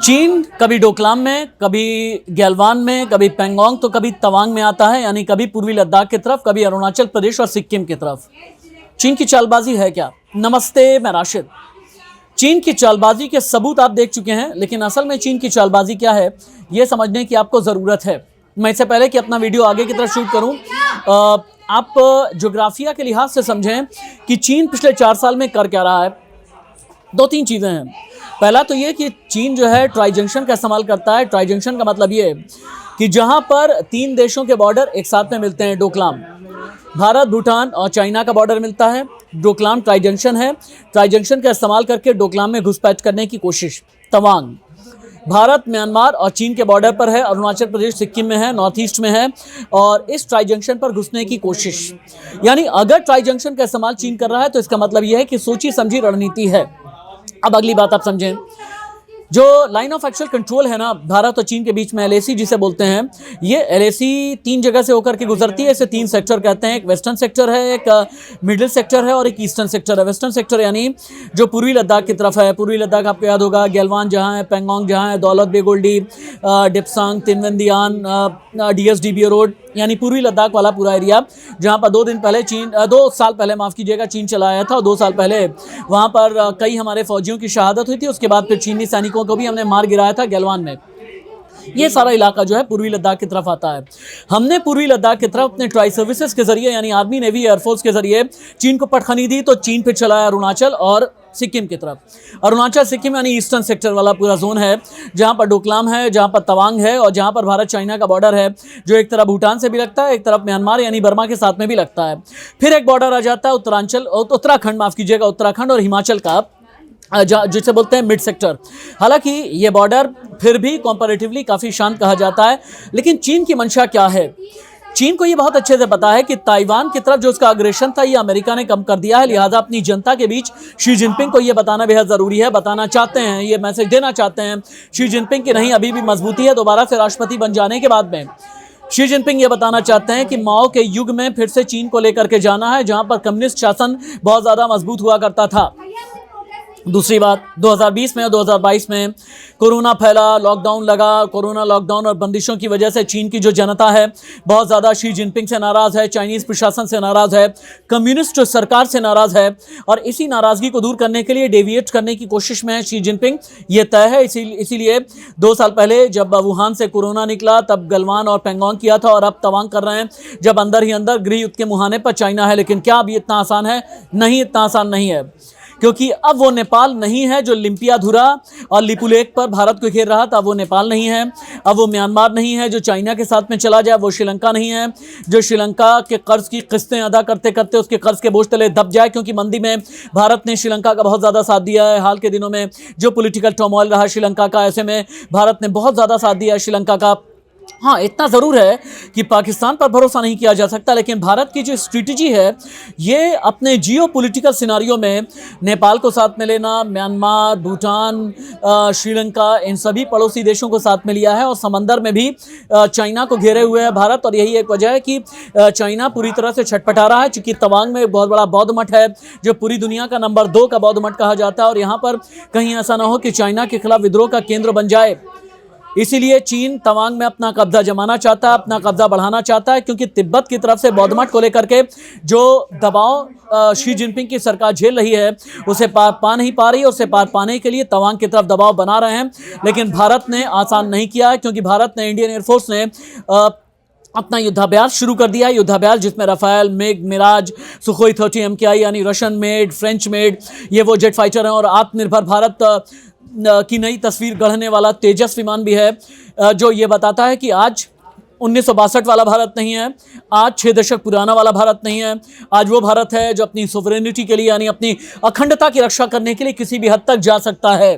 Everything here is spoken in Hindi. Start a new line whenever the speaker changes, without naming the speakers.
चीन कभी डोकलाम में, कभी गैलवान में, कभी पैंगोंग तो कभी तवांग में आता है, यानी कभी पूर्वी लद्दाख की तरफ, कभी अरुणाचल प्रदेश और सिक्किम की तरफ। चीन की चालबाजी है क्या? नमस्ते, मैं राशिद। चीन की चालबाजी के सबूत आप देख चुके हैं, लेकिन असल में चीन की चालबाजी क्या है यह समझने की आपको ज़रूरत है। मैं इससे पहले कि अपना वीडियो आगे की तरफ शूट करूं, आप ज्योग्राफिया के लिहाज से समझें कि चीन पिछले 4 साल में कर क्या रहा है। 2-3 चीज़ें हैं। पहला तो ये कि चीन जो है ट्राई जंक्शन का इस्तेमाल करता है। ट्राई जंक्शन का मतलब ये है कि जहां पर 3 देशों के बॉर्डर एक साथ में मिलते हैं, डोकलाम, भारत, भूटान और चाइना का बॉर्डर मिलता है, डोकलाम ट्राई जंक्शन है। ट्राई जंक्शन का इस्तेमाल करके डोकलाम में घुसपैठ करने की कोशिश। तवांग भारत, म्यांमार और चीन के बॉर्डर पर है, अरुणाचल प्रदेश सिक्किम में है, नॉर्थ ईस्ट में है, और इस ट्राई जंक्शन पर घुसने की कोशिश। यानी अगर ट्राई जंक्शन का इस्तेमाल चीन कर रहा है तो इसका मतलब यह है कि सोची समझी रणनीति है। अब अगली बात आप समझें, जो लाइन ऑफ एक्चुअल कंट्रोल है ना भारत और चीन के बीच में, एलएसी जिसे बोलते हैं, ये एलएसी 3 जगह से होकर के गुजरती है। इसे 3 सेक्टर कहते हैं। एक वेस्टर्न सेक्टर है, एक मिडिल सेक्टर है और एक ईस्टर्न सेक्टर है। वेस्टर्न सेक्टर यानी जो पूर्वी लद्दाख की तरफ है। पूर्वी लद्दाख आपको याद होगा, गैलवान जहाँ है, पैंगोंग जहाँ है, दौलत बेगोल्डी, डिप्सांग, तिनवेंदियान, डीएसडीबी रोड, यानी पूर्वी लद्दाख वाला पूरा एरिया, जहाँ पर 2 साल पहले माफ़ कीजिएगा, चीन चला आया था। और 2 साल पहले वहाँ पर कई हमारे फौजियों की शहादत हुई थी। उसके बाद फिर चीनी सैनिकों को भी हमने मार गिराया था गैलवान में। ये सारा इलाका जो है पूर्वी लद्दाख की तरफ आता है। हमने पूर्वी लद्दाख की तरफ अपने ट्राई सर्विसेज के जरिए, यानी आर्मी, नेवी, एयरफोर्स के जरिए चीन को पटखनी दी, तो चीन फिर चला है अरुणाचल और सिक्किम की तरफ। अरुणाचल सिक्किम यानी ईस्टर्न सेक्टर वाला पूरा जोन है, जहां पर डोकलाम है, जहां पर तवांग है और जहां पर भारत चाइना का बॉर्डर है, जो एक तरफ भूटान से भी लगता है, एक तरफ म्यांमार यानी बर्मा के साथ में भी लगता है। फिर एक बॉर्डर आ जाता है उत्तराखंड, माफ कीजिएगा, उत्तराखंड और हिमाचल का, जिसे बोलते हैं मिड सेक्टर। हालांकि ये बॉर्डर फिर भी कंपैरेटिवली काफ़ी शांत कहा जाता है। लेकिन चीन की मंशा क्या है? चीन को ये बहुत अच्छे से पता है कि ताइवान की तरफ जो उसका अग्रेशन था ये अमेरिका ने कम कर दिया है। लिहाजा अपनी जनता के बीच शी जिनपिंग को ये बताना बेहद ज़रूरी है, बताना चाहते हैं, ये मैसेज देना चाहते हैं शी जिनपिंग की नहीं अभी भी मजबूती है दोबारा से राष्ट्रपति बन जाने के बाद में। शी जिनपिंग ये बताना चाहते हैं कि माओ के युग में फिर से चीन को लेकर के जाना है, जहां पर कम्युनिस्ट शासन बहुत ज़्यादा मजबूत हुआ करता था। दूसरी बात, 2020 में और 2022 में कोरोना फैला, लॉकडाउन लगा। कोरोना, लॉकडाउन और बंदिशों की वजह से चीन की जो जनता है बहुत ज़्यादा शी जिनपिंग से नाराज़ है, चाइनीज़ प्रशासन से नाराज़ है, कम्युनिस्ट सरकार से नाराज़ है, और इसी नाराज़गी को दूर करने के लिए, डेविएट करने की कोशिश में है शी जिनपिंग, ये तय है। इसीलिए 2 साल पहले जब वुहान से कोरोना निकला तब गलवान और पैंगोंग किया था, और अब तवांग कर रहे हैं, जब अंदर ही अंदर गृह युद्ध के मुहाने पर चाइना है। लेकिन क्या अब ये इतना आसान है? नहीं, इतना आसान नहीं है, क्योंकि अब वो नेपाल नहीं है जो लिम्पियाधुरा और लिपुलेख पर भारत को घेर रहा था। वो नेपाल नहीं है। अब वो म्यांमार नहीं है जो चाइना के साथ में चला जाए। वो श्रीलंका नहीं है जो श्रीलंका के कर्ज की किस्तें अदा करते करते उसके कर्ज के बोझ तले दब जाए, क्योंकि मंदी में भारत ने श्रीलंका का बहुत ज़्यादा साथ दिया है। हाल के दिनों में जो पॉलिटिकल टर्मोइल रहा श्रीलंका का, ऐसे में भारत ने बहुत ज़्यादा साथ दिया है श्रीलंका का। हाँ, इतना ज़रूर है कि पाकिस्तान पर भरोसा नहीं किया जा सकता, लेकिन भारत की जो स्ट्रेटजी है ये अपने जियो पॉलिटिकल सिनारियों में नेपाल को साथ में लेना, म्यांमार, भूटान, श्रीलंका, इन सभी पड़ोसी देशों को साथ में लिया है, और समंदर में भी चाइना को घेरे हुए है भारत। और यही एक वजह है कि चाइना पूरी तरह से छटपटा रहा है, चूँकि तवांग में एक बहुत बड़ा बौद्ध मठ है जो पूरी दुनिया का नंबर 2 का बौद्ध मठ कहा जाता है, और यहाँ पर कहीं ऐसा ना हो कि चाइना के खिलाफ विद्रोह का केंद्र बन जाए। इसीलिए चीन तवांग में अपना कब्जा जमाना चाहता है, अपना कब्जा बढ़ाना चाहता है, क्योंकि तिब्बत की तरफ से बौद्ध मठ को लेकर के जो दबाव शी जिनपिंग की सरकार झेल रही है उसे पार पा नहीं पा रही, उसे पार पाने के लिए तवांग की तरफ दबाव बना रहे हैं। लेकिन भारत ने आसान नहीं किया है, क्योंकि भारत ने, इंडियन एयरफोर्स ने अपना युद्धाभ्यास शुरू कर दिया है। युद्धाभ्यास जिसमें Rafale, MiG, Mirage, Sukhoi 30 MKI यानी रशियन मेड, फ्रेंच मेड, ये वो जेट फाइटर हैं, और आत्मनिर्भर भारत की नई तस्वीर गढ़ने वाला तेजस विमान भी है, जो ये बताता है कि आज 1962 वाला भारत नहीं है, आज 6 दशक पुराना वाला भारत नहीं है। आज वो भारत है जो अपनी सोवरेनिटी के लिए, यानी अपनी अखंडता की रक्षा करने के लिए किसी भी हद तक जा सकता है।